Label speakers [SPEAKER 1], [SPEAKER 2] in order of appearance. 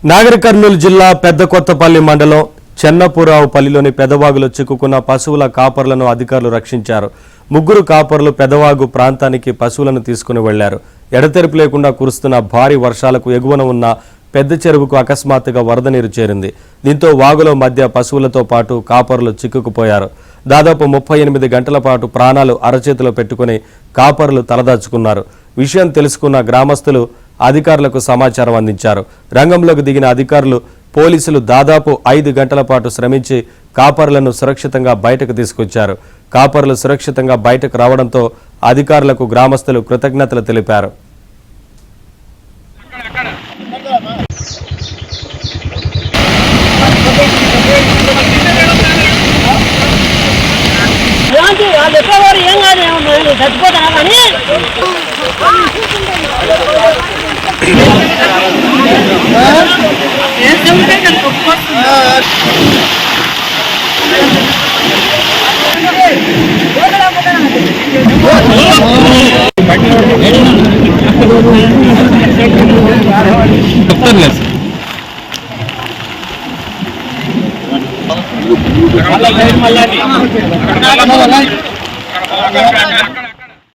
[SPEAKER 1] నాగర్ కర్నూలు జిల్లా పెద్దకొత్తపల్లి మండలం చెన్నపురావుపల్లిలోని పెదవాగులో చిక్కుకున్న పశువుల కాపర్లను అధికారులు రక్షించారు. ముగ్గురు కాపర్లు పెదవాగు ప్రాంతానికి పశువులను తీసుకుని వెళ్లారు. ఎడతెరిపి లేకుండా కురుస్తున్న భారీ వర్షాలకు ఎగువన ఉన్న పెద్ద చెరువుకు అకస్మాత్తుగా వరద నీరు చేరింది. దీంతో వాగులో మధ్య పశువులతో పాటు కాపర్లు చిక్కుకుపోయారు. దాదాపు 38 గంటల పాటు ప్రాణాలు అరచేతిలో పెట్టుకుని కాపర్లు తలదాచుకున్నారు. విషయం తెలుసుకున్న గ్రామస్తులు అధికారులకు సమాచారం అందించారు. రంగంలోకి దిగిన అధికారులు, పోలీసులు దాదాపు 5 గంటల పాటు శ్రమించి కాపర్లను సురక్షితంగా బయటకు తీసుకొచ్చారు. కాపర్లు సురక్షితంగా బయటకు రావడంతో అధికారులకు గ్రామస్తులు కృతజ్ఞతలు తెలిపారు.
[SPEAKER 2] మళ్ళీ